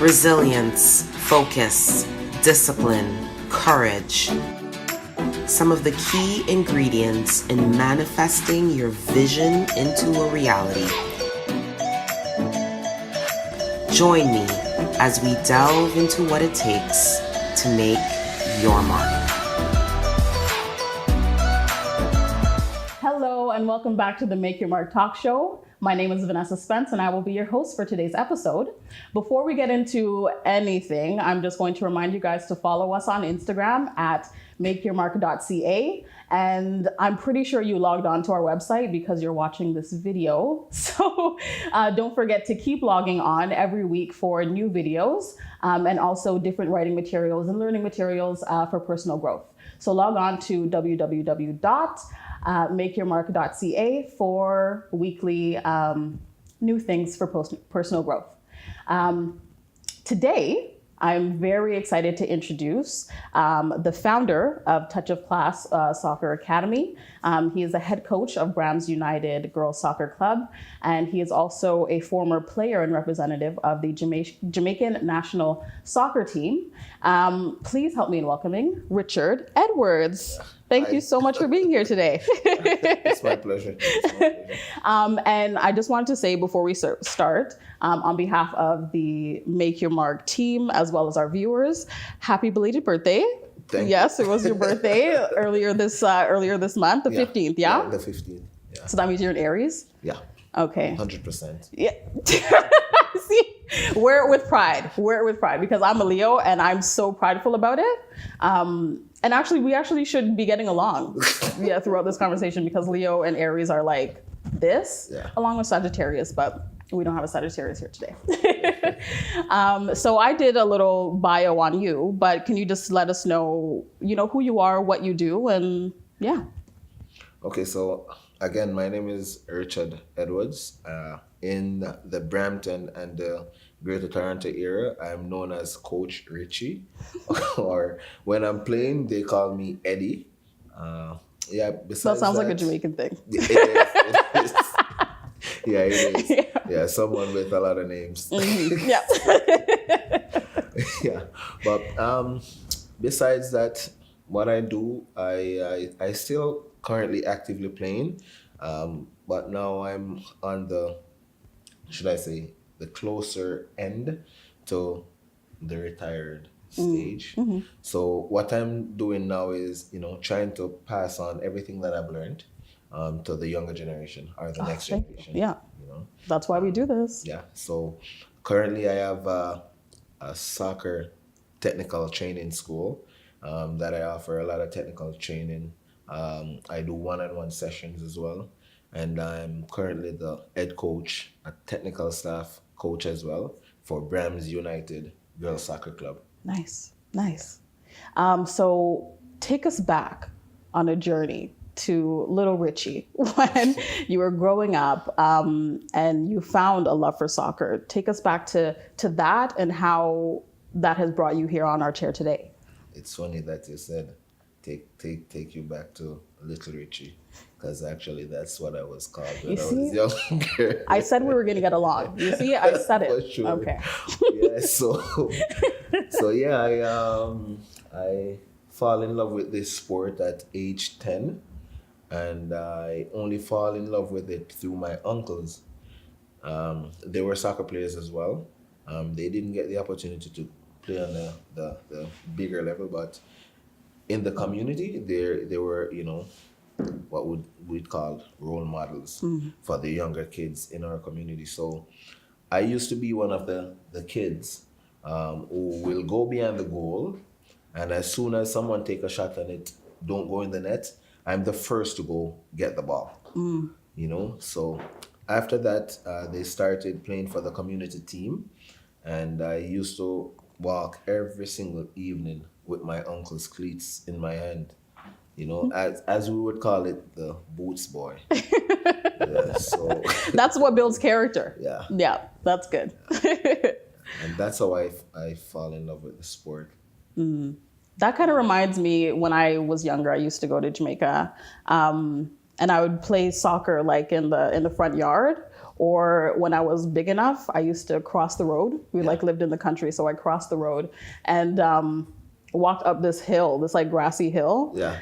Resilience, focus, discipline, courage. Some of the key ingredients in manifesting your vision into a reality. Join me as we delve into what it takes to make your mark. Hello, and welcome back to the Make Your Mark Talk Show. My name is Vanessa Spence, and I will be your host for today's episode. Before we get into anything, I'm just going to remind you guys to follow us on Instagram at makeyourmark.ca. And I'm pretty sure you logged on to our website because you're watching this video. So don't forget to keep logging on every week for new videos and also different writing materials and learning materials for personal growth. So log on to www.makeyourmark.ca for weekly new things for personal growth. Today, I'm very excited to introduce the founder of Touch of Class Soccer Academy. He is the head coach of Brams United Girls Soccer Club, and he is also a former player and representative of the Jamaican national soccer team. Please help me in welcoming Richard Edwards. Thank you so much for being here today. It's my pleasure. And I just wanted to say before we start, on behalf of the Make Your Mark team, as well as our viewers, happy belated birthday. Yes, it was your birthday earlier this month, the 15th, yeah? Yeah, the 15th. Yeah. So that means you're in Aries? Yeah. Okay. 100%. Yeah. See, wear it with pride. Wear it with pride because I'm a Leo and I'm so prideful about it. And actually, we should be getting along throughout this conversation because Leo and Aries are like this, along with Sagittarius, but we don't have a Sagittarius here today. So I did a little bio on you, but can you just let us know, who you are, what you do, and yeah. Okay, so again, my name is Richard Edwards. In the Brampton and the Greater Toronto area, I'm known as Coach Richie, or when I'm playing, they call me Eddie. Besides that sounds like a Jamaican thing. It is. Yeah, it is. Yeah, someone with a lot of names. Mm-hmm. Yeah. Yeah, but besides that, what I do, I still currently actively playing, but now I'm on the closer end to the retired stage. Mm-hmm. So what I'm doing now is, trying to pass on everything that I've learned to the younger generation or the next generation. Yeah. That's why we do this. Yeah. So currently I have a soccer technical training school that I offer a lot of technical training. I do one-on-one sessions as well. And I'm currently the head coach, a technical staff coach as well for Brams United Girls Soccer Club. Nice. So take us back on a journey to little Richie when you were growing up and you found a love for soccer. Take us back to that and how that has brought you here on our chair today. It's funny that you said take you back to little Richie, because actually that's what I was called when I was younger. I said we were going to get along. You see, I said it. For sure. Okay. Yeah. I fall in love with this sport at age 10, and I only fall in love with it through my uncles. They were soccer players as well. They didn't get the opportunity to play on the bigger level, but in the community, they were, what we'd call role models for the younger kids in our community. So I used to be one of the kids who will go behind the goal, and as soon as someone take a shot and it don't go in the net, I'm the first to go get the ball. So after that, they started playing for the community team, and I used to walk every single evening with my uncle's cleats in my hand, as we would call it, the boots boy. So that's what builds character. Yeah, that's good. And that's how I fall in love with the sport. That kind of reminds me, when I was younger, I used to go to Jamaica and I would play soccer like in the front yard. Or when I was big enough, I used to cross the road. We like lived in the country, so I crossed the road and walked up this hill, this like grassy hill. Yeah.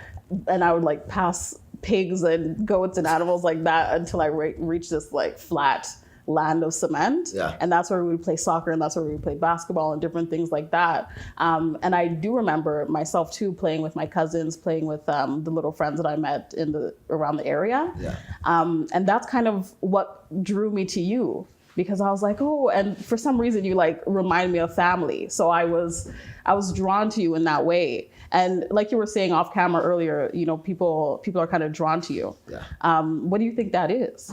And I would like pass pigs and goats and animals like that until I reached this like flat land of cement. Yeah. And that's where we would play soccer, and that's where we would play basketball and different things like that. And I do remember myself too playing with my cousins, playing with the little friends that I met around the area. Yeah. And that's kind of what drew me to you, because I was like, oh, and for some reason you like remind me of family. So I was drawn to you in that way. And like you were saying off camera earlier, you know, people are kind of drawn to you. Yeah. What do you think that is?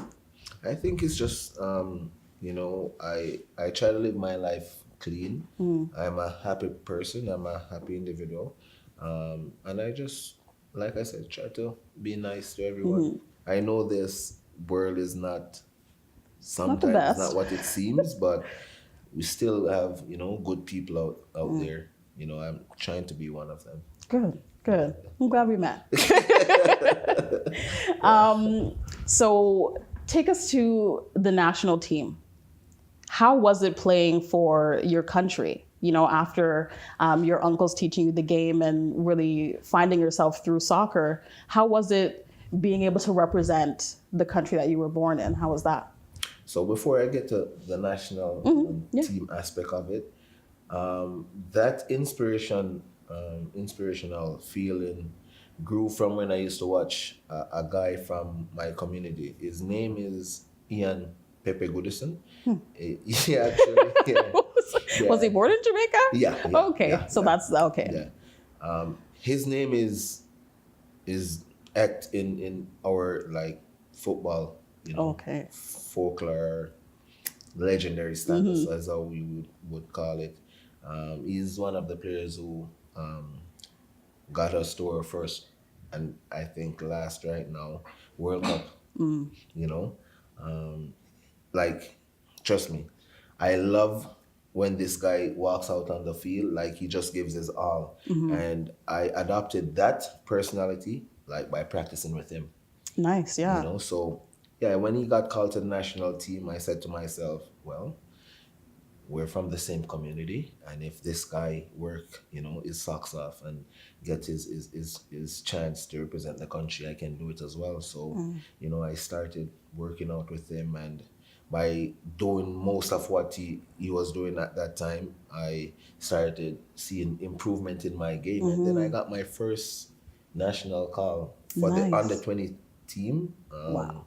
I think it's just, you know, I try to live my life clean. I'm a happy person. I'm a happy individual. And I just, like I said, try to be nice to everyone. I know this world is not sometimes best. not what it seems, but we still have, you know, good people out there. You know, I'm trying to be one of them. Good. I'm glad we met. So take us to the national team. How was it playing for your country? You know, after your uncles teaching you the game and really finding yourself through soccer, how was it being able to represent the country that you were born in? How was that? So before I get to the national team aspect of it, that inspirational feeling grew from when I used to watch a guy from my community. His name is Ian Pepe Goodison. He actually, Was he born in Jamaica? Yeah. Okay, yeah, so yeah. that's okay. Yeah. His name is act in our like football, you know, Okay. folklore, legendary status, as how we would call it. He's one of the players who got us to our first, and I think last right now, World Cup. You know, like, trust me, I love when this guy walks out on the field, like he just gives his all. And I adopted that personality, like by practicing with him. Nice, yeah. You know, so yeah, when he got called to the national team, I said to myself, well, we're from the same community, and if this guy work, you know, his socks off and get his chance to represent the country, I can do it as well. So, you know, I started working out with him, and by doing most of what he was doing at that time, I started seeing improvement in my game. And then I got my first national call for the Nice. under 20 team. Wow.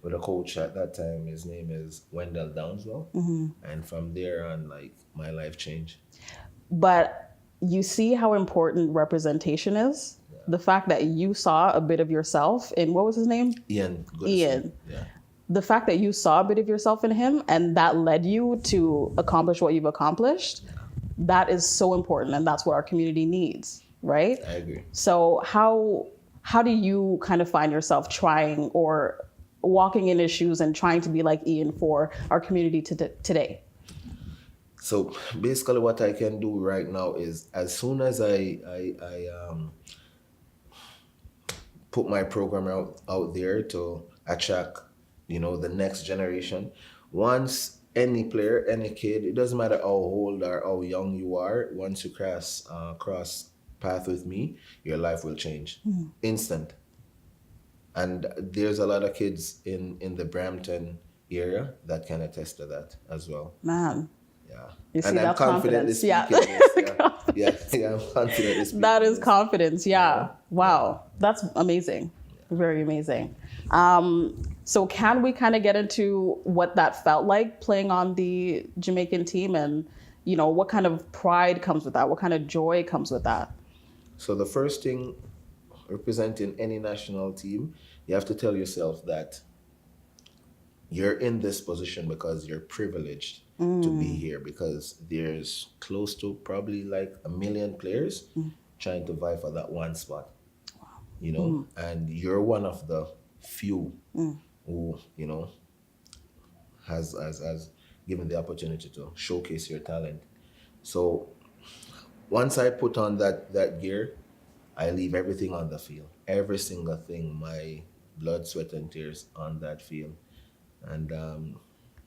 With a coach at that time, his name is Wendell Downswell. And from there on, like, my life changed. But you see how important representation is? The fact that you saw a bit of yourself in, what was his name? Ian. Goodison. Ian. Yeah. The fact that you saw a bit of yourself in him and that led you to accomplish what you've accomplished, that is so important, and that's what our community needs, right? I agree. So how do you kind of find yourself trying or walking in his shoes and trying to be like Ian for our community today? So basically what I can do right now is, as soon as I put my program out there to attract, you know, the next generation, once any player, any kid, it doesn't matter how old or how young you are, once you cross path with me, your life will change. Instant. And there's a lot of kids in the Brampton area that can attest to that as well. Man. Yeah. You see, and I'm that's confidently confidence. Yeah. speaking this. Yeah, I'm confidently speaking That is this. confidence. Yeah. Wow. That's amazing. Very amazing. So can we kind of get into what that felt like playing on the Jamaican team, and, you know, what kind of pride comes with that? What kind of joy comes with that? So the first thing, representing any national team, you have to tell yourself that you're in this position because you're privileged to be here, because there's close to probably like 1 million players trying to vie for that one spot. You know, and you're one of the few who, you know, has given the opportunity to showcase your talent. So once I put on that gear, I leave everything on the field. Every single thing, my blood, sweat, and tears on that field. And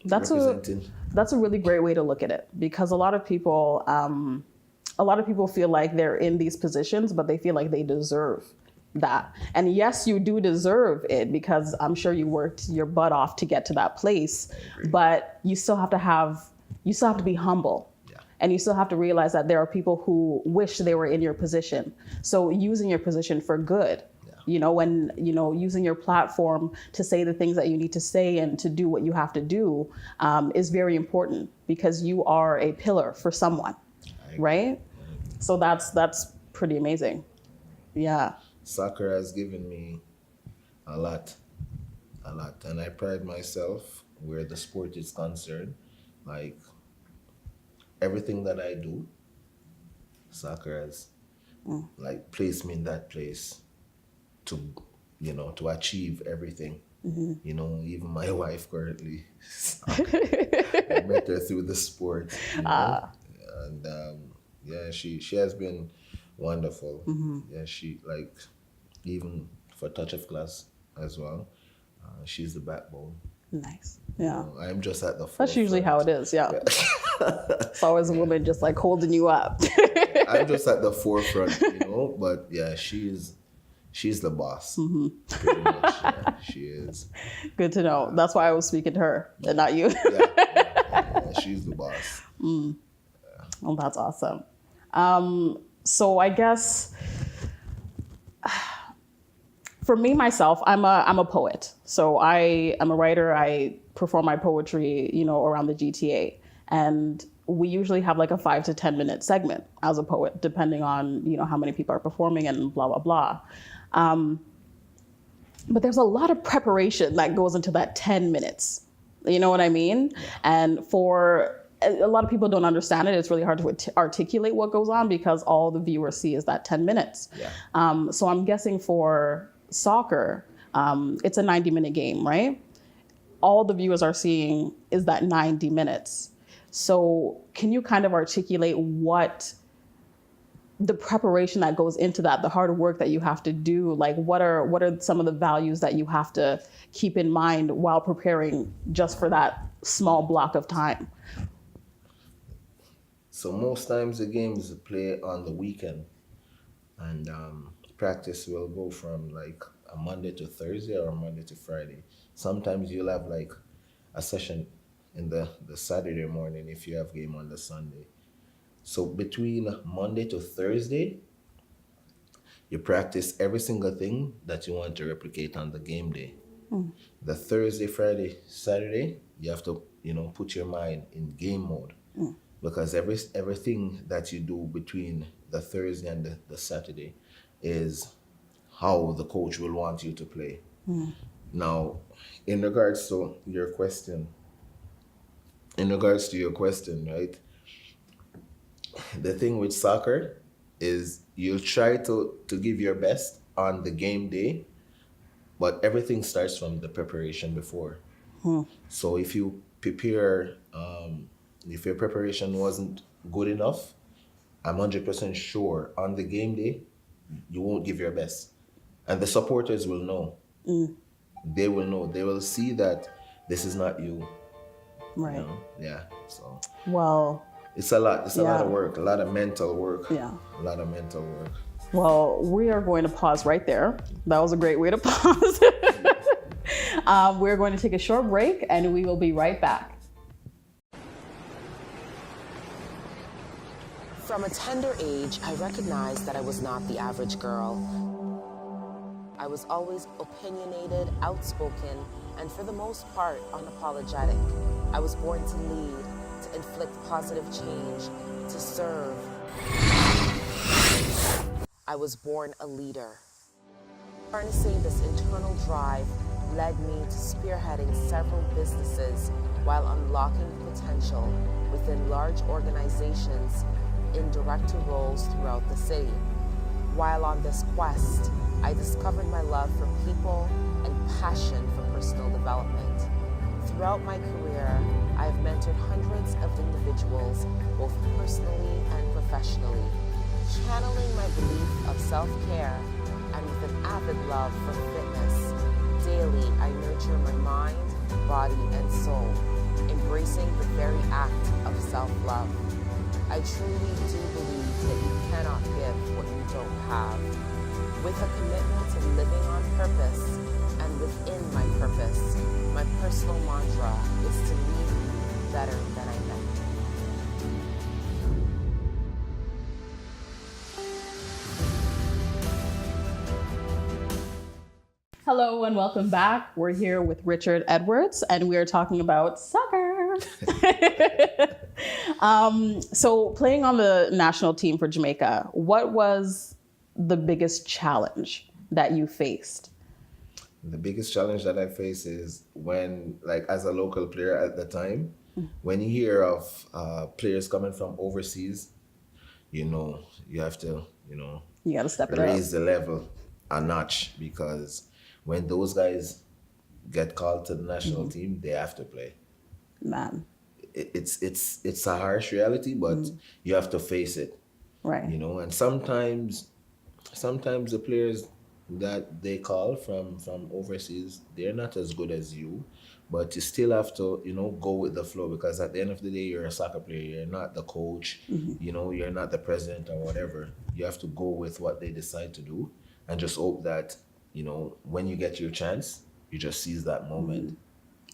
That's a really great way to look at it, because a lot of people feel like they're in these positions, but they feel like they deserve that. And yes, you do deserve it, because I'm sure you worked your butt off to get to that place, but you still have to be humble. Yeah. And you still have to realize that there are people who wish they were in your position. So using your position for good, using your platform to say the things that you need to say and to do what you have to do is very important, because you are a pillar for someone, right? So that's pretty amazing. Yeah. Soccer has given me a lot. And I pride myself where the sport is concerned. Like, everything that I do, soccer has like placed me in that place to achieve everything. Even my wife currently, I met her through the sport. And she has been wonderful. Yeah, she, like, even for Touch of Class as well, she's the backbone. Nice. Yeah. I'm just at the forefront. That's usually how it is. Yeah. It's always a woman just like holding you up. I'm just at the forefront, but yeah, she's the boss. Pretty much. Yeah, she is. Good to know. That's why I was speaking to her and not you. Yeah, she's the boss. Well, that's awesome. So I guess for me, myself, I'm a poet. So I am a writer. I perform my poetry, around the GTA. And we usually have like a 5 to 10 minute segment as a poet, depending on, how many people are performing and blah, blah, blah. But there's a lot of preparation that goes into that 10 minutes. You know what I mean? Yeah. And for a lot of people don't understand it. It's really hard to articulate what goes on, because all the viewers see is that 10 minutes. Yeah. So I'm guessing for soccer, it's a 90-minute game, right? All the viewers are seeing is that 90 minutes. So can you kind of articulate what the preparation that goes into that, the hard work that you have to do? Like, what are some of the values that you have to keep in mind while preparing just for that small block of time? So most times the games play on the weekend, and practice will go from like a Monday to Thursday or a Monday to Friday. Sometimes you'll have like a session in the Saturday morning if you have game on the Sunday. So between Monday to Thursday, you practice every single thing that you want to replicate on the game day. The Thursday, Friday, Saturday, you have to, put your mind in game mode. Because everything that you do between the Thursday and the Saturday is how the coach will want you to play. Now, in regards to your question, right? The thing with soccer is you try to give your best on the game day, but everything starts from the preparation before. So if you prepare, if your preparation wasn't good enough, I'm 100% sure on the game day, you won't give your best. And the supporters will know. They will know. They will see that this is not you. Right. Yeah. So. Well. It's a lot. It's a lot of work. A lot of mental work. Yeah. A lot of mental work. Well, we are going to pause right there. That was a great way to pause. We're going to take a short break, and we will be right back. From a tender age, I recognized that I was not the average girl. I was always opinionated, outspoken, and for the most part, unapologetic. I was born to lead, to inflict positive change, to serve. I was born a leader. Harnessing this internal drive led me to spearheading several businesses while unlocking potential within large organizations in director roles throughout the city. While on this quest, I discovered my love for people and passion for personal development. Throughout my career, I have mentored hundreds of individuals, both personally and professionally, channeling my belief of self-care and with an avid love for fitness, daily I nurture my mind, body, and soul, embracing the very act of self-love. I truly do believe that you cannot give what you don't have. With a commitment to living on purpose and within my purpose, my personal mantra is to leave you better than I met you. Hello and welcome back. We're here with Richard Edwards and we are talking about soccer. So playing on the national team for Jamaica, what was the biggest challenge that you faced? The biggest challenge that I face is when, like, as a local player at the time, when you hear of players coming from overseas, you have to, You got to step it up. raise the level a notch, because when those guys get called to the national team, they have to play. Man, It's a harsh reality, but you have to face it. right. And sometimes the players that they call from overseas, they're not as good as you, but you still have to go with the flow, because at the end of the day, you're a soccer player. You're not the coach. You're not the president or whatever. You have to go with what they decide to do, and just hope that when you get your chance, you just seize that moment.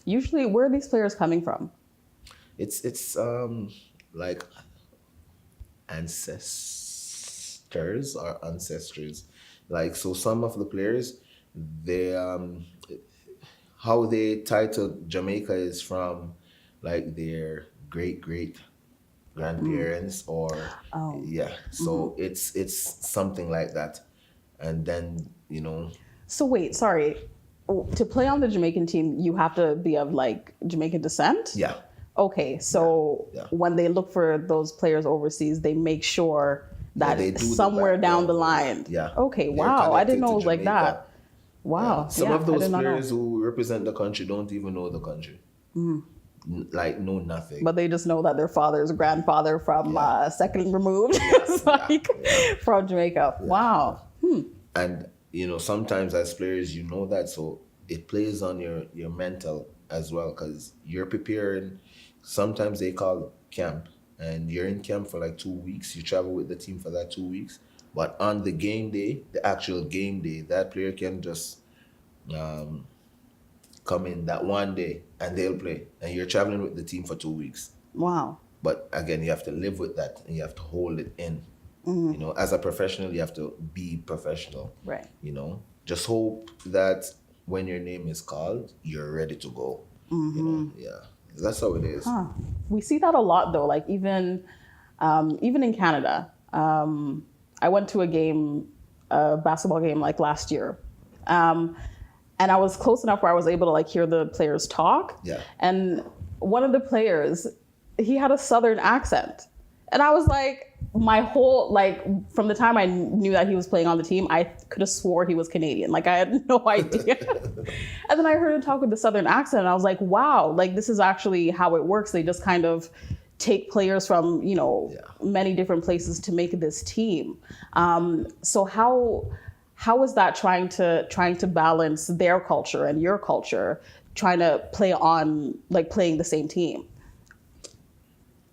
Usually, where are these players coming from? It's like ancestors or ancestries. Like, so some of the players, they how they tie to Jamaica is from like their great grandparents or so it's something like that. And then So wait, sorry. To play on the Jamaican team, you have to be of like Jamaican descent? yeah Okay, so Yeah. when they look for those players overseas, they make sure that they do the somewhere down the background. line. Yeah. Okay, They're wow. I didn't connected know to it was like Jamaica. that. Wow. Some yeah, of I those did not know. players who represent the country don't even know the country. Like, know nothing. But they just know that their father's grandfather from second removed is like from Jamaica. Wow. And sometimes as players, that, so it plays on your mental as well, because you're preparing. Sometimes they call camp, and you're in camp for like 2 weeks. You travel with the team for that 2 weeks, but on the game day, the actual game day, that player can just come in that one day and they'll play, and you're traveling with the team for 2 weeks. Wow. But again, you have to live with that, and you have to hold it in. As a professional, you have to be professional. Right. Just hope that when your name is called, you're ready to go. Yeah, that's how it is. We see that a lot though, like even in Canada. I went to a basketball game like last year. And I was close enough where I was able to like hear the players talk. Yeah. And one of the players, he had a Southern accent. And I was like, from the time I knew that he was playing on the team, I could have swore he was Canadian. Like, I had no idea. And then I heard him talk with the Southern accent, and I was like, wow, like this is actually how it works. They just kind of take players from, many different places to make this team. So how is that trying to balance their culture and your culture, trying to play on, like, playing the same team?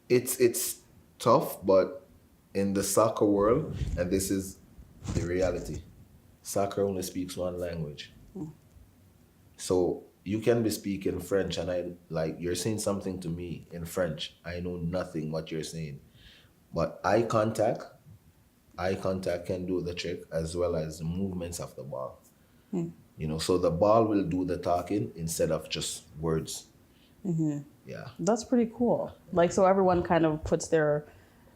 It's tough, but in the soccer world, and this is the reality, soccer only speaks one language. So you can be speaking French, and you're saying something to me in French. I know nothing what you're saying, but eye contact can do the trick, as well as the movements of the ball. So the ball will do the talking instead of just words. Yeah. That's pretty cool. Like, so everyone kind of puts their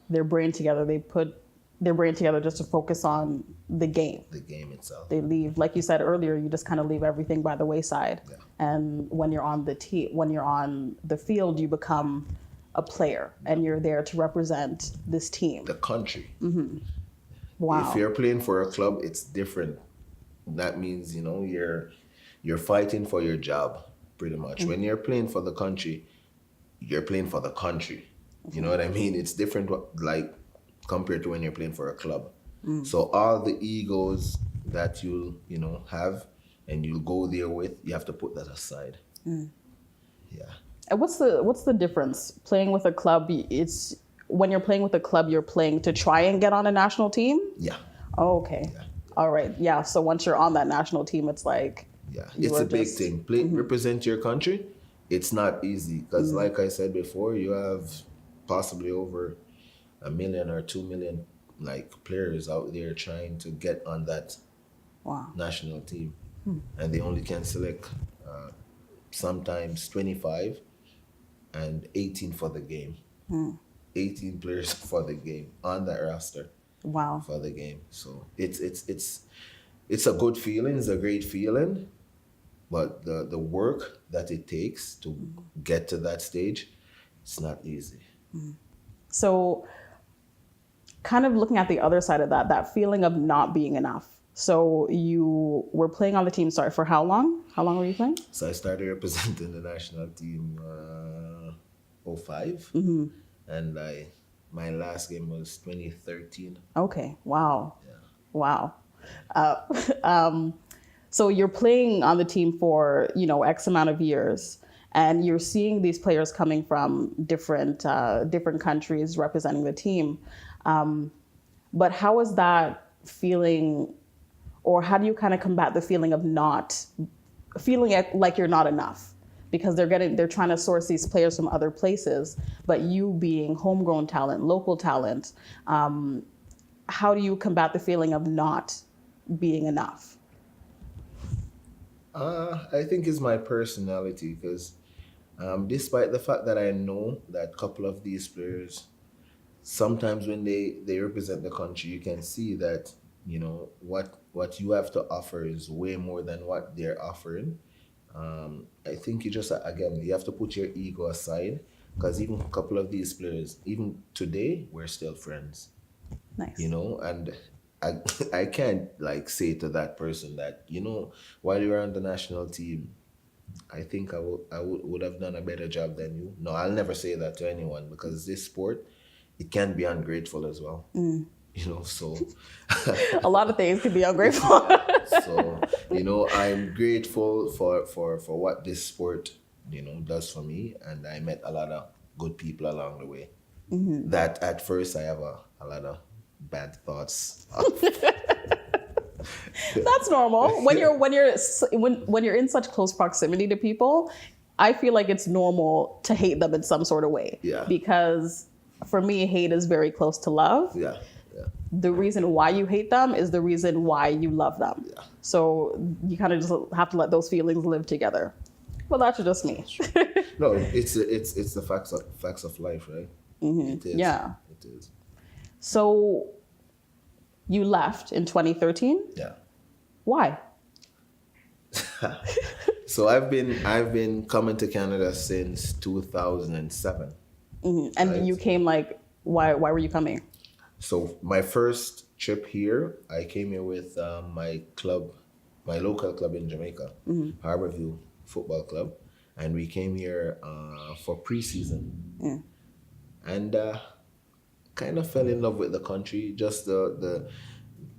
brain together. They put their brain together just to focus on the game. The game itself. They leave, like you said earlier, you just kind of leave everything by the wayside. Yeah. And when you're on the field, you become a player, and you're there to represent this team. The country. Wow. If you're playing for a club, it's different. That means, you're fighting for your job, pretty much. When you're playing for the country, you're playing for the country. You know what I mean? It's different, like, compared to when you're playing for a club. So all the egos that you'll, have, and you go there with, you have to put that aside. Yeah. And what's the difference playing with a club? It's when you're playing with a club, you're playing to try and get on a national team. Yeah. Oh, okay. Yeah. All right. Yeah. So once you're on that national team, it's like it's a big thing. Represent your country. It's not easy because, like I said before, you have possibly over 1 million or 2 million like players out there trying to get on that national team, and they only can select sometimes 25 and 18 for the game. 18 players for the game on that roster. Wow. For the game. So it's a good feeling, it's a great feeling, but the work that it takes to get to that stage, it's not easy. So kind of looking at the other side of that feeling of not being enough. So you were playing on the team, sorry, for how long? How long were you playing? So I started representing the national team 05, and my last game was 2013. Okay. Wow. Yeah. Wow. So you're playing on the team for, X amount of years, and you're seeing these players coming from different countries representing the team. But how is that feeling, or how do you kind of combat the feeling of not feeling like you're not enough? Because they're trying to source these players from other places, but you being homegrown talent, local talent, how do you combat the feeling of not being enough? I think it's my personality because despite the fact that I know that a couple of these players, sometimes when they represent the country, you can see that, what you have to offer is way more than what they're offering. I think you have to put your ego aside because even a couple of these players, even today, we're still friends. Nice. And I can't say to that person that, while you're on the national team, I think I would have done a better job than you. No, I'll never say that to anyone because this sport, it can be ungrateful as well. So a lot of things can be ungrateful. So, I'm grateful for what this sport, does for me. And I met a lot of good people along the way. That at first I have a lot of bad thoughts. That's normal. When you're in such close proximity to people, I feel like it's normal to hate them in some sort of way. Yeah. Because for me, hate is very close to love. Yeah. The reason why you hate them is the reason why you love them. Yeah. So you kind of just have to let those feelings live together. Well, that's just me. No, it's the facts of life, right? It is. Yeah. It is. So you left in 2013? Yeah. Why? So I've been coming to Canada since 2007. And right? you came why were you coming? So my first trip here, I came here with my local club in Jamaica, Harborview Football Club, and we came here for preseason, and kind of fell in love with the country, just the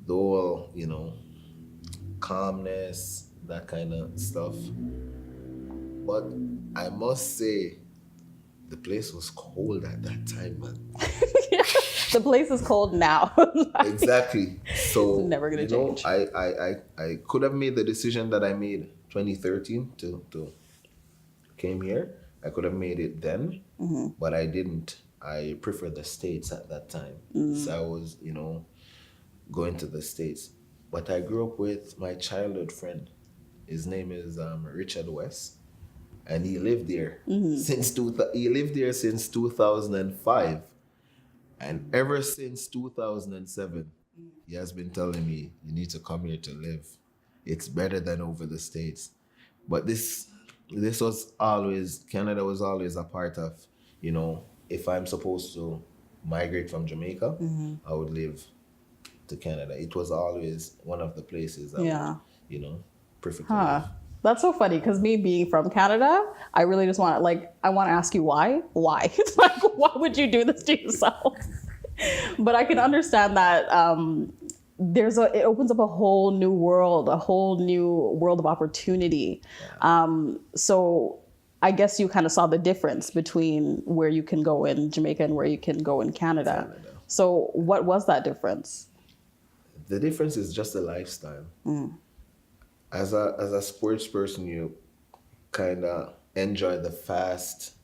whole calmness, that kind of stuff. But I must say, the place was cold at that time, man. The place is cold now. Exactly. So it's never gonna change. I could have made the decision that I made 2013 to came here. I could have made it then, but I didn't. I preferred the States at that time. So I was, going to the States. But I grew up with my childhood friend. His name is Richard West, and he lived there since 2005. And ever since 2007, he has been telling me, you need to come here to live. It's better than over the States. But this was always, Canada was always a part of, if I'm supposed to migrate from Jamaica, I would live to Canada. It was always one of the places I would, prefer to live. That's so funny because me being from Canada, I really just want to ask you why? Why? It's why would you do this to yourself? But I can understand that it opens up a whole new world of opportunity. So I guess you kind of saw the difference between where you can go in Jamaica and where you can go in Canada. So what was that difference? The difference is just the lifestyle. As a sports person, you kind of enjoy the fast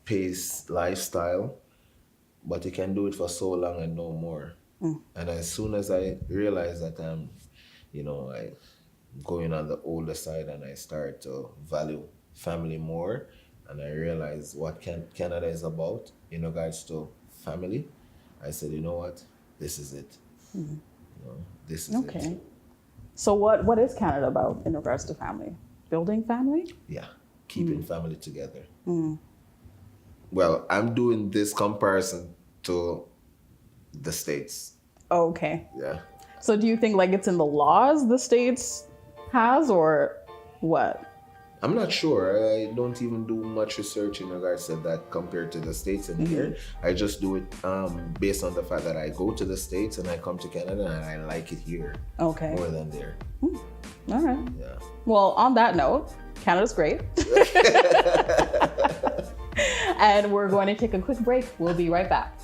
paced lifestyle, but you can do it for so long and no more. And as soon as I realize that I'm going on the older side, and I start to value family more, and I realize what Canada is about in regards to family, I said, you know what, this is it. This is it. So what is Canada about in regards to family? Building family? Yeah, keeping family together. Well, I'm doing this comparison to the States. Okay. Yeah. So do you think like it's in the laws the States has, or what? I'm not sure. I don't even do much research in regards to that compared to the States and here. I just do it based on the fact that I go to the States and I come to Canada and I like it here more than there. All right. Yeah. Well, on that note, Canada's great. And we're going to take a quick break. We'll be right back.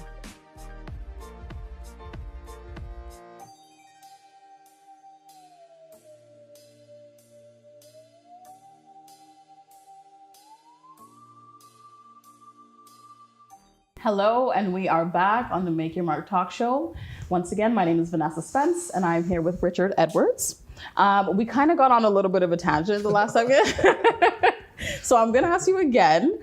Hello, and we are back on the Make Your Mark Talk Show. Once again, my name is Vanessa Spence, and I'm here with Richard Edwards. We kind of got on a little bit of a tangent the last second. So I'm going to ask you again.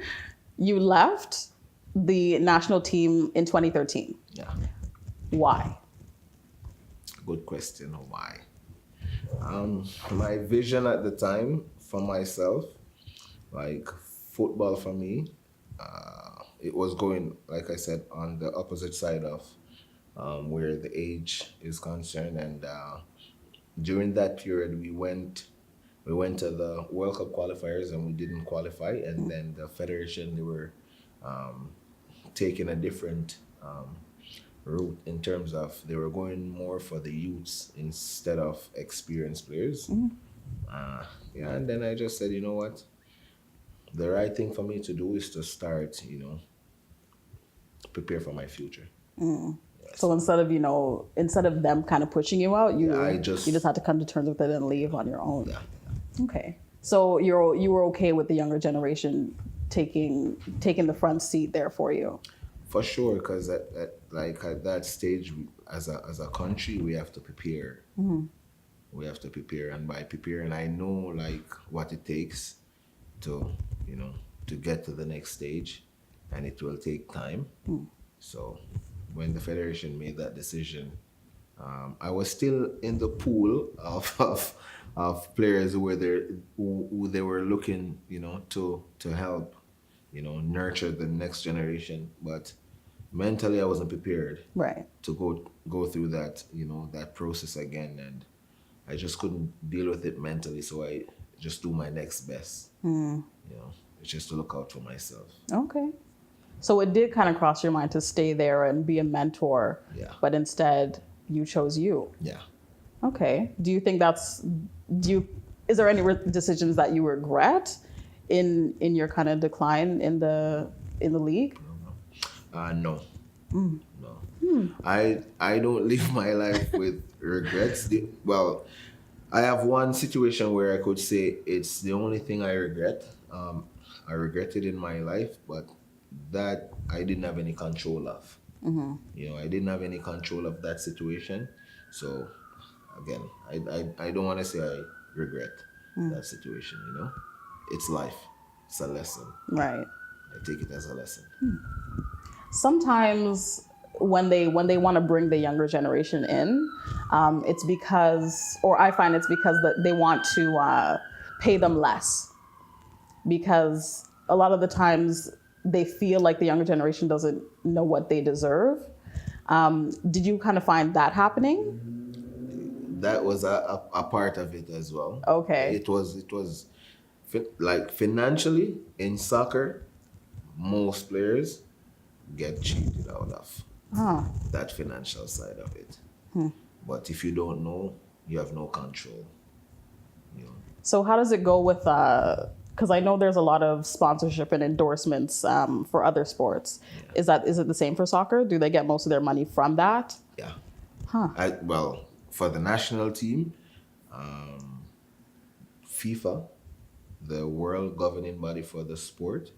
You left the national team in 2013. Yeah. Why? Good question. Why? My vision at the time for myself, like football for me, it was going, like I said, on the opposite side of where the age is concerned. And during that period, we went to the World Cup qualifiers and we didn't qualify. And then the federation, they were taking a different route in terms of they were going more for the youths instead of experienced players. And then I just said, you know what? The right thing for me to do is to start, prepare for my future. Yes. So instead of them kind of pushing you out, you just had to come to terms with it and leave on your own. Yeah. Okay. So you were okay with the younger generation taking the front seat there for you? For sure, because at that stage, as a country, we have to prepare. We have to prepare, and by preparing, I know what it takes to get to the next stage, and it will take time. So when the federation made that decision, I was still in the pool of players who they were looking, to help, nurture the next generation. But mentally, I wasn't prepared to go through that, that process again, and I just couldn't deal with it mentally. So I just do my next best. It's just to look out for myself. Okay. So it did kind of cross your mind to stay there and be a mentor. Yeah. But instead, you chose you. Yeah. Okay. Do you think is there any decisions that you regret in your kind of decline in the league? No. No. I don't live my life with regrets. Well, I have one situation where I could say it's the only thing I regret. I regretted in my life, but that I didn't have any control of. I didn't have any control of that situation. So again, I don't want to say I regret that situation. It's life. It's a lesson. Right. I take it as a lesson. Sometimes when they want to bring the younger generation in, it's because, or I find it's because they want to pay them less, because a lot of the times they feel like the younger generation doesn't know what they deserve. Did you kind of find that happening? That was a part of it as well. Okay. It was like financially in soccer, most players get cheated out of that financial side of it. But if you don't know, you have no control. You know. So how does it go with, because I know there's a lot of sponsorship and endorsements for other sports. Yeah. Is it the same for soccer? Do they get most of their money from that? Yeah. Huh. Well, for the national team, FIFA, the world governing body for the sport,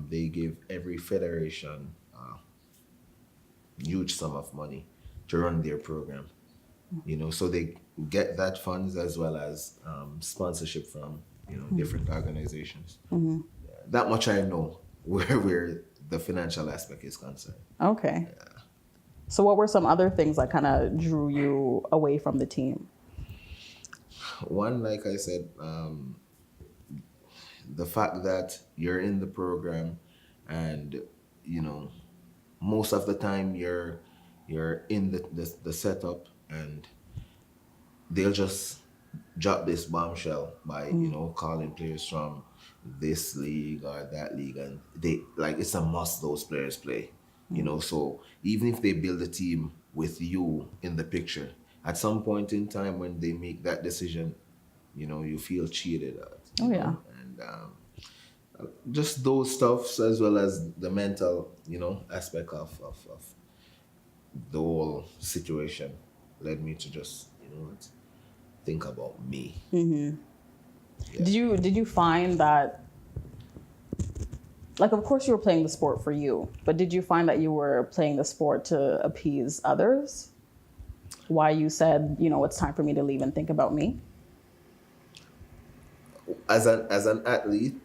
they give every federation a huge sum of money to run their program. You know, so they get that funds as well as sponsorship from different organizations. Yeah, that much I know where the financial aspect is concerned. Okay. So what were some other things that kind of drew you away from the team? One, like I said, the fact that you're in the program and most of the time you're in the setup and they'll just drop this bombshell by calling players from this league or that league, and they like it's a must those players play. So even if they build a team with you in the picture, at some point in time when they make that decision, you feel cheated at. Oh yeah. And just those stuffs as well as the mental, aspect of the whole situation led me to just, think about me. Mm-hmm. Yeah. Did you find that, like, of course you were playing the sport for you, but did you find that you were playing the sport to appease others? Why you said, it's time for me to leave and think about me? As an athlete,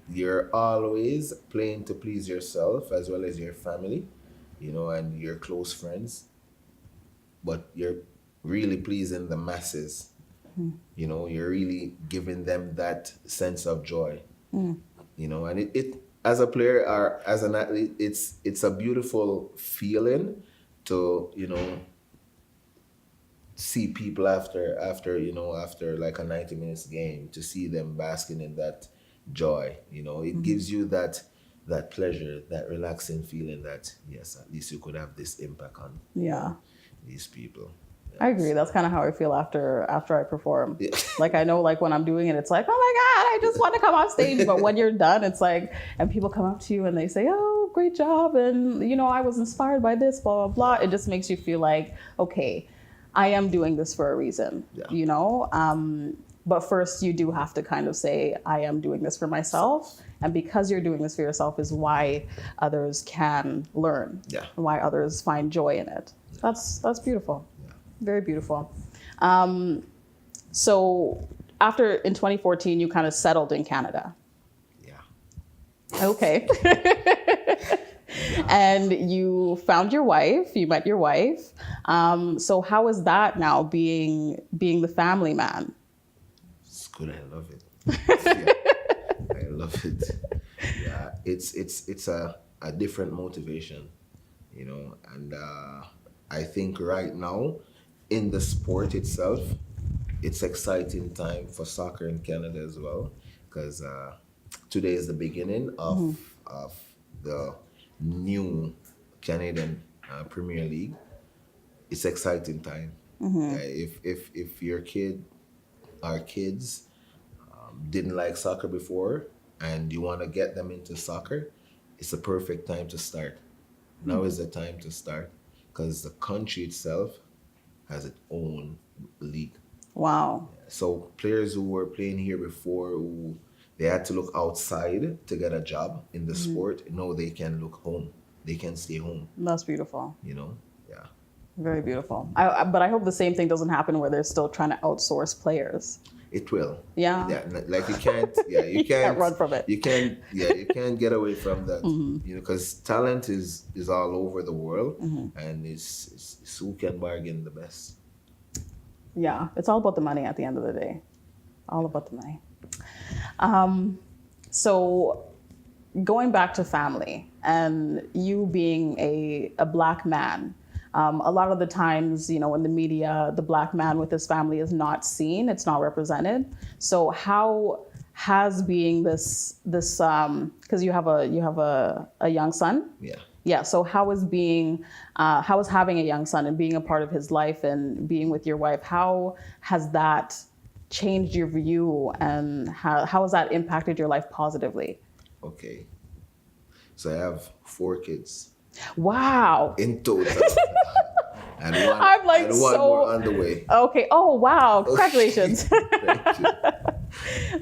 you're always playing to please yourself as well as your family, and your close friends. But you're really pleasing the masses. You're really giving them that sense of joy. And it as a player or as an athlete, it's a beautiful feeling to, see people after like a 90 minutes game, to see them basking in that joy. It gives you that pleasure, that relaxing feeling that yes, at least you could have this impact on these people. I agree. That's kind of how I feel after I perform. Yeah. Like, I know, like, when I'm doing it, it's like, oh my God, I just want to come off stage. But when you're done, it's like, and people come up to you and they say, oh, great job. And, I was inspired by this, blah, blah, blah. It just makes you feel like, okay, I am doing this for a reason, But first, you do have to kind of say, I am doing this for myself. And because you're doing this for yourself is why others can learn, and why others find joy in it. That's beautiful. Very beautiful. So after, in 2014, you kind of settled in Canada. Yeah. Okay. And you found your wife, you met your wife. So how is that now, being the family man? It's good. I love it. Yeah, I love it. Yeah, it's a different motivation, and I think right now, in the sport itself, it's exciting time for soccer in Canada as well, because today is the beginning of the new Canadian Premier League. It's exciting time. If your kid or kids didn't like soccer before and you want to get them into soccer, it's a perfect time to start. Now is the time to start, because the country itself has its own league. Wow. So players who were playing here before, who they had to look outside to get a job in the sport, now they can look home. They can stay home. That's beautiful. Yeah. Very beautiful. But I hope the same thing doesn't happen where they're still trying to outsource players. It will. Yeah. Yeah. Like you can't. Yeah. You can't run from it. You can't. Yeah. You can't get away from that. Because talent is all over the world, and it's who can bargain the best. Yeah. It's all about the money at the end of the day. All about the money. So going back to family and you being a Black man, a lot of the times, in the media, the Black man with his family is not seen, it's not represented. So how has being this because you have a young son? Yeah. Yeah. So how is having a young son and being a part of his life and being with your wife, how has that changed your view and how has that impacted your life positively? Okay. So I have 4 kids Wow. in total. And one, I'm like and one so more on the way. okay. Oh wow. Congratulations. Thank you.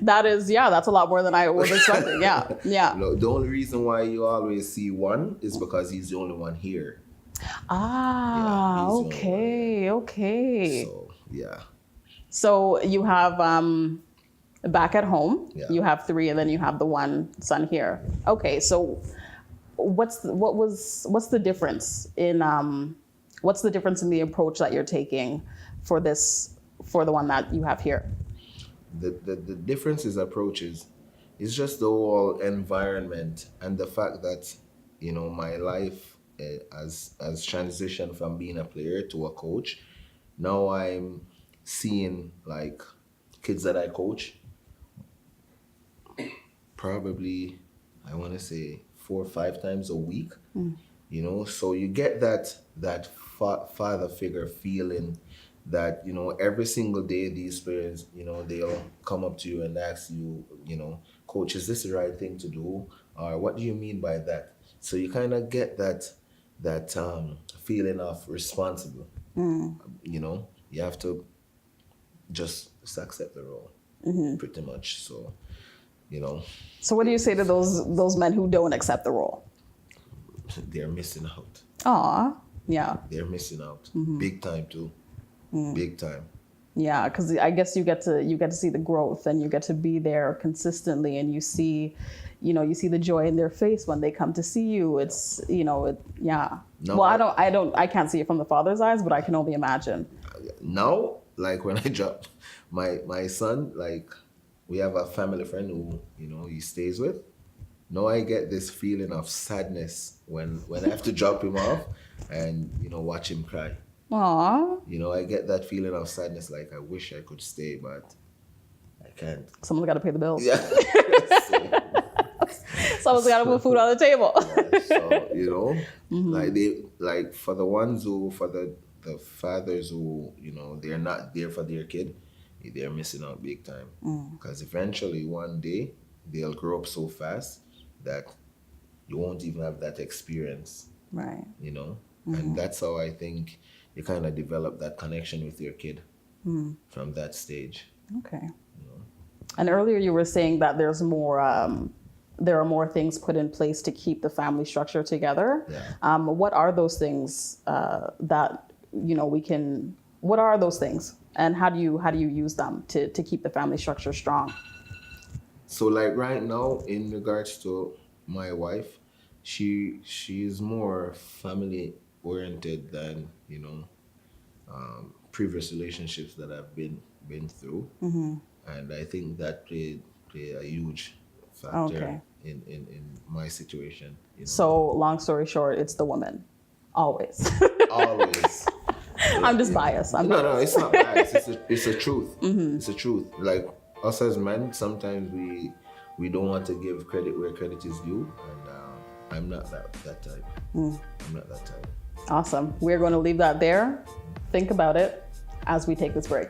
That's a lot more than I was expecting. Yeah. Yeah. No, the only reason why you always see one is because he's the only one here. Ah, Yeah, he's the only one okay. Okay. So yeah. So you have back at home, Yeah. you have 3 and then you have the one son here. Okay, so what's the difference in the approach that you're taking for the one that you have here? The difference is approaches. It's just the whole environment and the fact that, you know, my life has transitioned from being a player to a coach. Now I'm seeing like kids that I coach probably, I want to say 4 or 5 times a week. You know, so you get that father figure feeling that, you know, every single day these players, you know, they'll come up to you and ask you, you know, coach, is this the right thing to do? Or what do you mean by that? So you kind of get that feeling of responsible. You know, you have to just accept the role, pretty much. So, you know, So what do you say to those men who don't accept the role? they're missing out. Aw, yeah. They're missing out. Big time too. Big time. Yeah, because I guess you get to see the growth and you get to be there consistently and you see the joy in their face when they come to see you. It's yeah. No, Well, I can't see it from the father's eyes, but I can only imagine. Now, like when I drop my son, like we have a family friend who, you know, he stays with. Now I get this feeling of sadness when I have to drop him off and, you know, watch him cry. Aw, You know, I get that feeling of sadness, like I wish I could stay, but I can't. someone's got to pay the bills. Yeah. Someone's got to put food on the table. So, you know, like for the ones who, for the fathers who, you know, they're not there for their kid, they're missing out big time. Because eventually one day they'll grow up so fast that you won't even have that experience, Right. you know? And that's how I think you kind of develop that connection with your kid from that stage. Okay. And earlier you were saying that there are more things put in place to keep the family structure together. Yeah. What are those things that what are those things and how do you use them to keep the family structure strong? So like right now, in regards to my wife, she is more family oriented than, you know, previous relationships that I've been through. And I think that played a huge factor in my situation. You know? So long story short, it's the woman. Always. Always. I'm just biased. No, it's not biased. It's a truth. It's a truth. Like us as men, sometimes we don't want to give credit where credit is due, and I'm not that type. I'm not that type. Awesome. We're going to leave that there. Think about it as we take this break.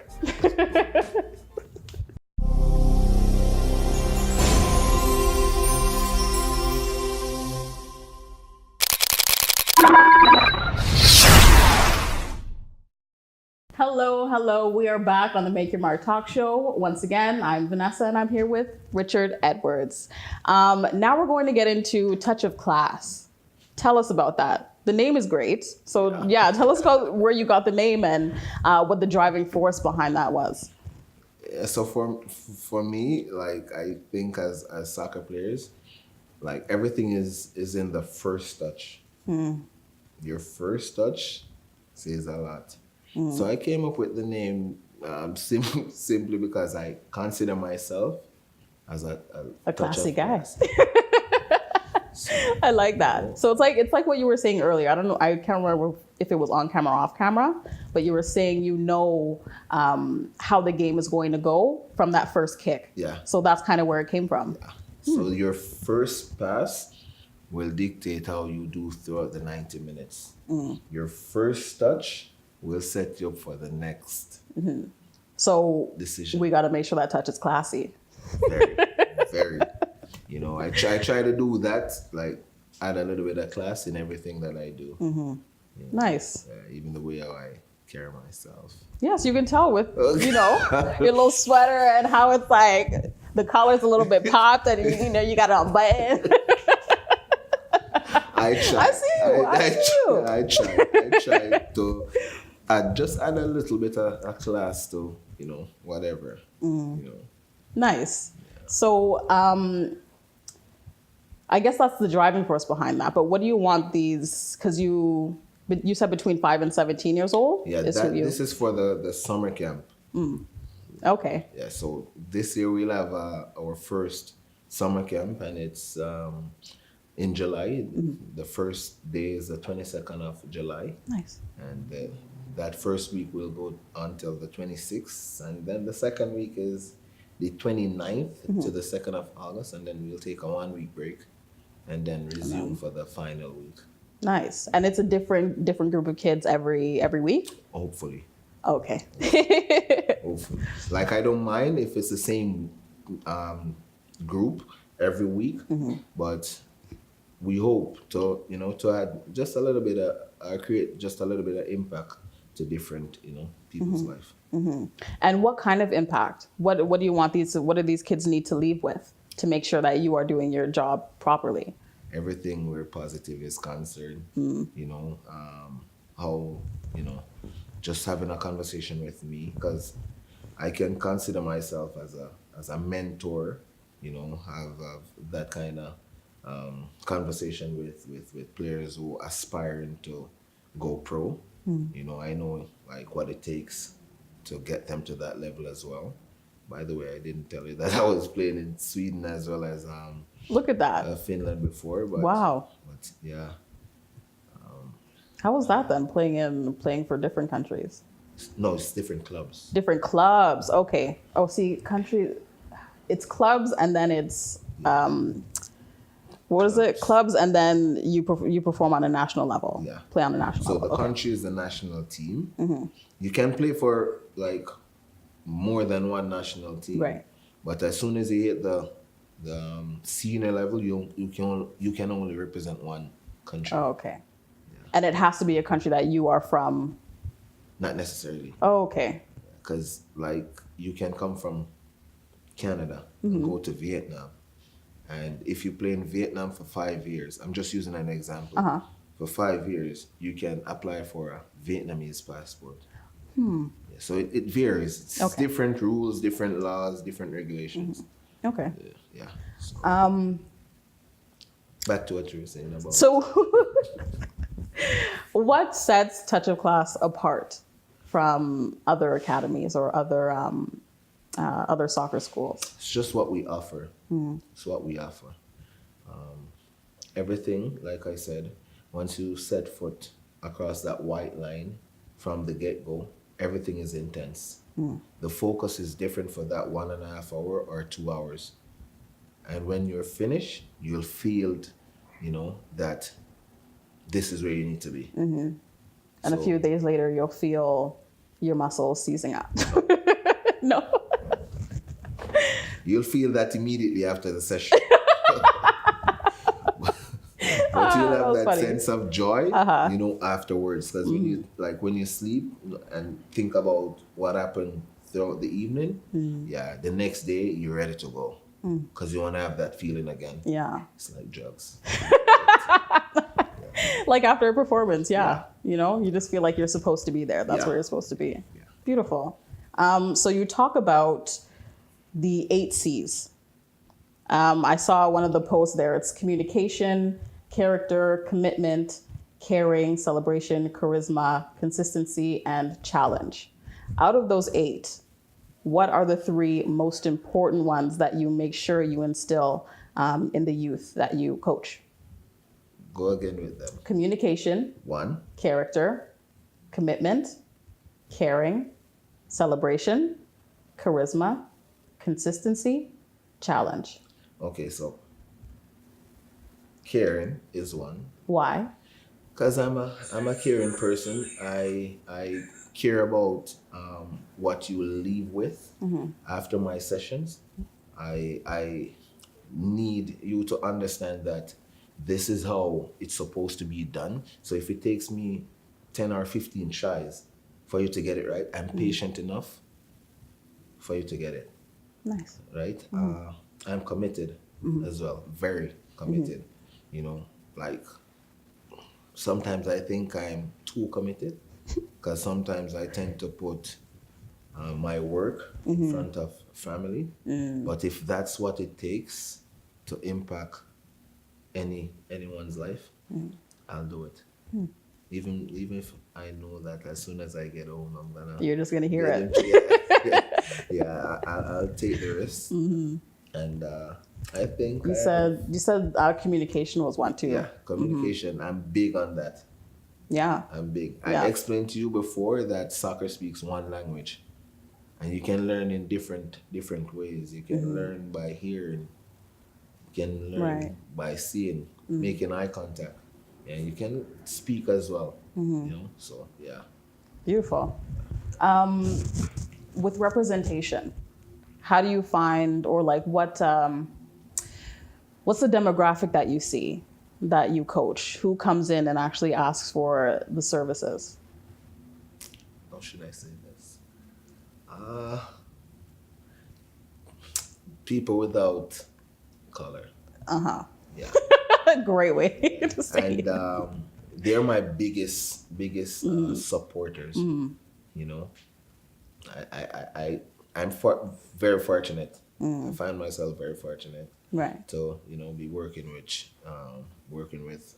Hello. We are back on the Make Your Mark Talk Show. Once again, I'm Vanessa and I'm here with Richard Edwards. Now we're going to get into Touch of Class. Tell us about that. The name is great. So yeah, tell us about where you got the name and what the driving force behind that was. Yeah, so for me, like I think as soccer players, like everything is in the first touch. Your first touch says a lot. So I came up with the name simply because I consider myself as a classy guy. I like that. So it's like what you were saying earlier. I don't know. I can't remember if it was on camera or off camera, but you were saying how the game is going to go from that first kick. Yeah. So that's kind of where it came from. So your first pass will dictate how you do throughout the 90 minutes. Your first touch will set you up for the next So decision. we got to make sure that touch is classy. Very, very. You know, I try to do that, like add a little bit of class in everything that I do. Nice. Even the way how I carry myself. Yes, you can tell with, you know, your little sweater and how it's like the collar's a little bit popped and, you know, you got it unbuttoned. I try. I see you. I see you. I try to just add a little bit of class to, you know, whatever. You know. Nice. So I guess that's the driving force behind that. But what do you want these, because you said between 5 and 17 years old? Yeah, this is for the summer camp. Okay. Yeah, so this year we'll have our first summer camp, and it's in July. The first day is the 22nd of July. Nice. And that first week will go until the 26th. And then the second week is the 29th to the 2nd of August. And then we'll take a 1 week break and then resume for the final week. Nice. And it's a different group of kids every week? Hopefully. Okay. Hopefully. Like, I don't mind if it's the same group every week, but we hope to, you know, to add just a little bit of, create just a little bit of impact to different, you know, people's life. And what kind of impact? What do you want what do these kids need to leave with to make sure that you are doing your job properly? Everything where positive is concerned, you know, how, you know, just having a conversation with me, because I can consider myself as a mentor, you know, have that kind of conversation with players who aspiring to go pro. You know, I know like what it takes to get them to that level as well. By the way, I didn't tell you that I was playing in Sweden as well as Look at that. Finland before. But, Wow. But yeah. How was that then, playing for different countries? No, it's different clubs. Different clubs. Okay. Oh, see, it's clubs and then it's what is it? Clubs and then you perform on a national level. Yeah. Play on a national So level. the country is the national team. You can play for like more than one national team. Right. But as soon as you hit the senior level, you can only represent one country. Oh, okay. And it has to be a country that you are from. Not necessarily. Oh, okay. Because like you can come from Canada and go to Vietnam. And if you play in Vietnam for 5 years, I'm just using an example. For 5 years, you can apply for a Vietnamese passport. Yeah, so it varies. It's Okay. different rules, different laws, different regulations. Okay. Yeah. So, back to what you were saying about. So what sets Touch of Class apart from other academies or other soccer schools? It's just what we offer. It's what we offer. Everything, like I said, once you set foot across that white line from the get-go, everything is intense. The focus is different for that 1.5 hour or 2 hours. And when you're finished, you'll feel, you know, that this is where you need to be. And a few days later, you'll feel your muscles seizing up. No. You'll feel that immediately after the session. But you'll have that funny. sense of joy, you know, afterwards. Because when you sleep and think about what happened throughout the evening, yeah, the next day you're ready to go. Because you want to have that feeling again. Yeah. It's like drugs. Like after a performance, yeah. You know, you just feel like you're supposed to be there. That's Yeah. where you're supposed to be. Yeah. Beautiful. So you talk about the 8 C's. I saw one of the posts there. It's communication, character, commitment, caring, celebration, charisma, consistency, and challenge. Out of those 8, what are the 3 most important ones that you make sure you instill in the youth that you coach? Go again with them. Communication, 1, character, commitment, caring, celebration, charisma, consistency, challenge. okay, so caring is one. Why? Because I'm a caring person. I care about what you leave with after my sessions. I need you to understand that this is how it's supposed to be done. So if it takes me 10 or 15 tries for you to get it right, I'm patient enough for you to get it Nice. right. I'm committed as well, very committed. You know, like sometimes I think I'm too committed because sometimes I tend to put my work in front of family. But if that's what it takes to impact anyone's life, I'll do it. Even if I know that as soon as I get home, I'm gonna. You're just gonna hear it. I'll take the risk. And I think You said communication was one too. yeah, communication. I'm big on that. Yeah. I'm big. Yeah. I explained to you before that soccer speaks one language, and you can learn in different ways. You can learn by hearing, you can learn Right. by seeing, making eye contact, and you can speak as well. You know, so yeah. Beautiful. With representation, how do you find, or like what's the demographic that you see that you coach? Who comes in and actually asks for the services? How should I say this? People without color. Yeah. Great way to say And it. they're my biggest supporters. You know, I'm very fortunate. I find myself very fortunate Right. to be working with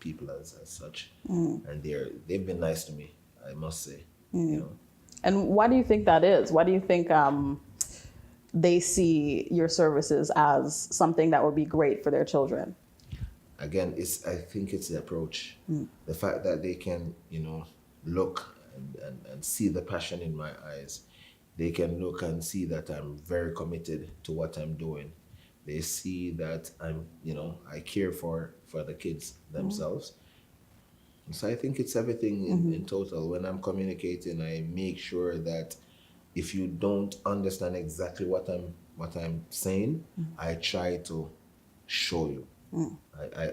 people as such, and they've been nice to me, I must say. You know, And why do you think that is? Why do you think they see your services as something that would be great for their children? again, I think it's the approach, the fact that they can look and see the passion in my eyes. They can look and see that I'm very committed to what I'm doing. They see that I care for the kids themselves. So I think it's everything in total. When I'm communicating, I make sure that if you don't understand exactly what I'm saying, I try to show you.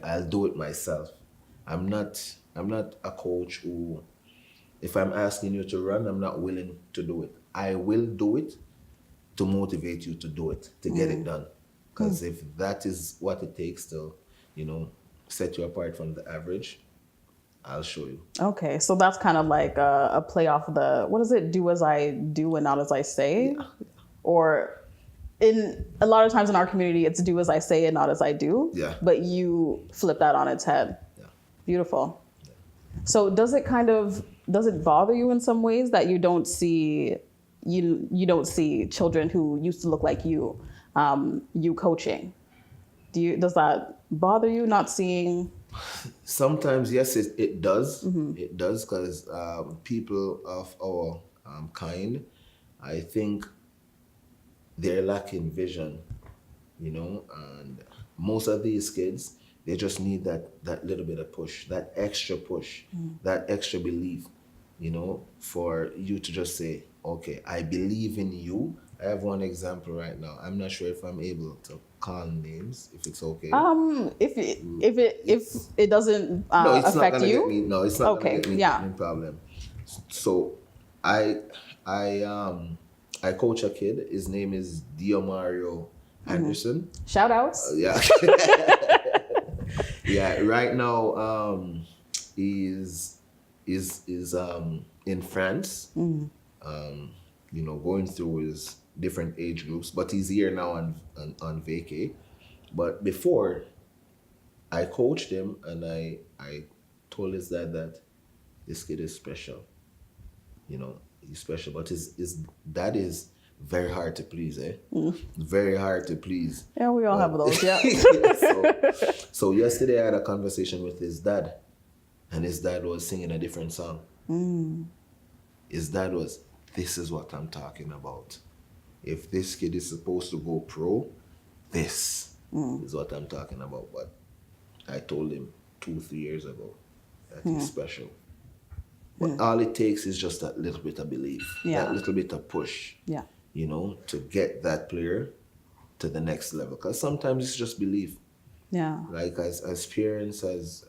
I'll do it myself. I'm not a coach who, if I'm asking you to run, I'm not willing to do it. I will do it to motivate you to do it, to get it done. Because if that is what it takes to, set you apart from the average, I'll show you. Okay, so that's kind of like a play off of the, what is it? Do as I do and not as I say? Yeah. Or in a lot of times in our community, it's do as I say and not as I do. Yeah. But you flip that on its head. Yeah. Beautiful. So does it bother you in some ways that you don't see children who used to look like you coaching? Does that bother you not seeing? Sometimes, yes, it does. It does, because people of our kind, I think they're lacking vision, and most of these kids, they just need that little bit of push, that extra push, that extra belief, for you to just say, okay, I believe in you. I have one example right now. I'm not sure if I'm able to call names, if it's okay. If it doesn't No, it's not affect gonna you. get me. No, it's not Okay, gonna get me yeah. any problem. So, I coach a kid. His name is Diomario Anderson. Shout outs. Yeah, yeah. Right now, he's in France. Going through his different age groups, but he's here now on vacay. But before, I coached him, and I told his dad that this kid is special. He's special, but his dad is very hard to please, Very hard to please. Yeah, we all have those. Yeah. So yesterday I had a conversation with his dad, and his dad was singing a different song. His dad was, this is what I'm talking about. If this kid is supposed to go pro, this is what I'm talking about. But I told him 2-3 years ago that he's special. But all it takes is just that little bit of belief, Yeah. that little bit of push, Yeah. you know, to get that player to the next level. Because sometimes it's just belief. Yeah. Like as parents, as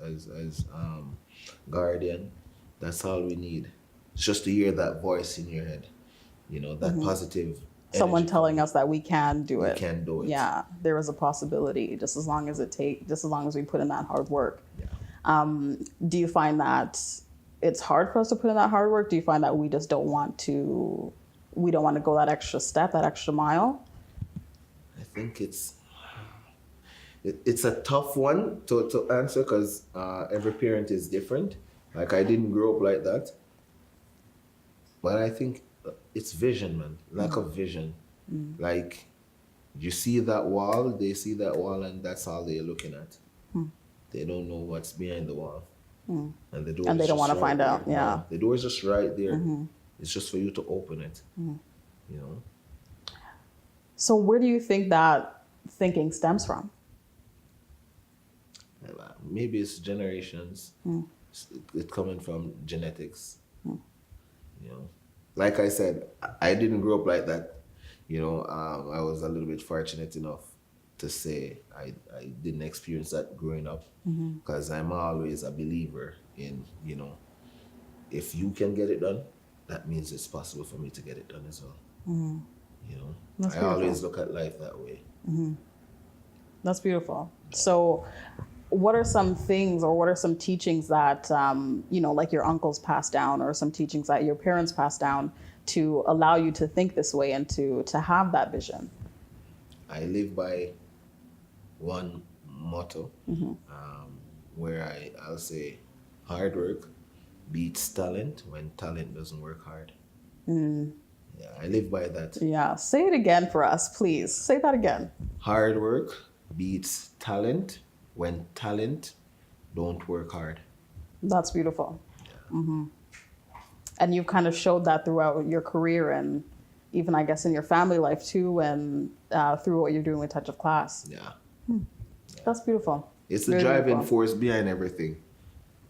guardian, that's all we need. It's just to hear that voice in your head, you know, that positive. Someone energy telling coming. us that we can do We it. can do it. Yeah, there is a possibility, just as long as we put in that hard work. Yeah. Do you find that it's hard for us to put in that hard work? Do you find that we just don't want to go that extra step, that extra mile? I think it's a tough one to answer because every parent is different. Like I didn't grow up like that, but I think it's vision, man. Lack of vision. Like you see that wall, they see that wall, and that's all they're looking at. They don't know what's behind the wall, and the door. And they is don't just want to right find there. out. Yeah. The door is just right there. It's just for you to open it. You know. So where do you think that thinking stems from? Maybe it's generations. It's coming from genetics. You know, like I said, I didn't grow up like that. You know, I was a little bit fortunate enough to say I didn't experience that growing up because I'm always a believer in, you know, if you can get it done, that means it's possible for me to get it done as well. You know, That's I beautiful. always look at life that way. That's beautiful. So what are some things or what are some teachings that, you know, like your uncles passed down or some teachings that your parents passed down to allow you to think this way and to have that vision? I live by one motto where I'll say hard work beats talent when talent doesn't work hard. Yeah, I live by that. Yeah. Say it again for us, please. Say that again. Hard work beats talent when talent don't work hard. That's beautiful. And you've kind of showed that throughout your career and even, I guess, in your family life too, and through what you're doing with Touch of Class. Yeah. That's beautiful. It's the Very driving beautiful. force behind everything.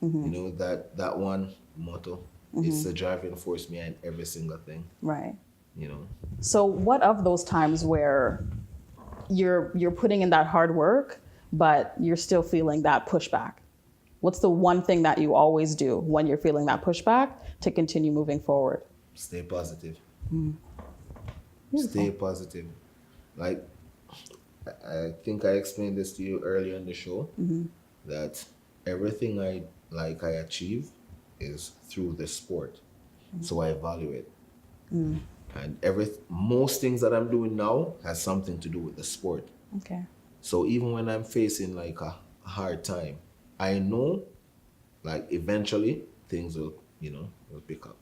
You know, that one motto. It's the driving force behind every single thing. Right. You know. So what of those times where you're putting in that hard work, but you're still feeling that pushback? What's the one thing that you always do when you're feeling that pushback to continue moving forward? Stay positive. Beautiful. Stay positive. Like, I think I explained this to you earlier in the show, that everything I achieve is through the sport. So I evaluate. And most things that I'm doing now has something to do with the sport. Okay. So even when I'm facing like a hard time, I know like eventually things will pick up.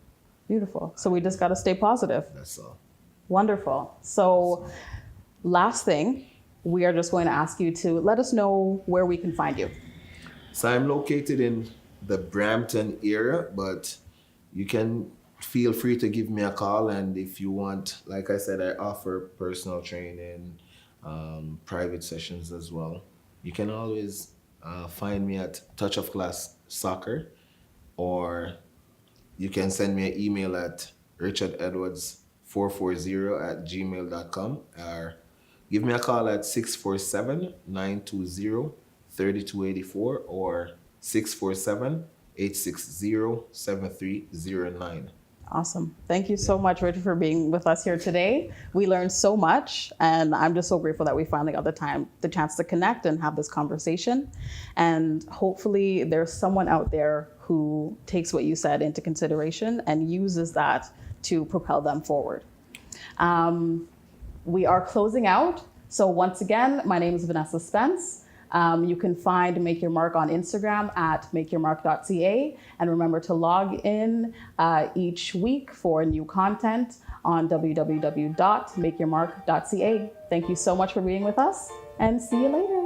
Beautiful. So we just got to stay positive. That's all. Wonderful. So last thing, we are just going to ask you to let us know where we can find you. So I'm located in the Brampton area, but you can feel free to give me a call. And if you want, like I said, I offer personal training, private sessions as well. You can always find me at Touch of Class Soccer, or you can send me an email at richardedwards440@gmail.com, or give me a call at 647-920-3284 or 647-860-7309. Awesome. Thank you so much, Richard, for being with us here today. We learned so much, and I'm just so grateful that we finally got the chance to connect and have this conversation. And hopefully there's someone out there who takes what you said into consideration and uses that to propel them forward. We are closing out. So once again, my name is Vanessa Spence. You can find Make Your Mark on Instagram at makeyourmark.ca. And remember to log in each week for new content on www.makeyourmark.ca. Thank you so much for being with us, and see you later.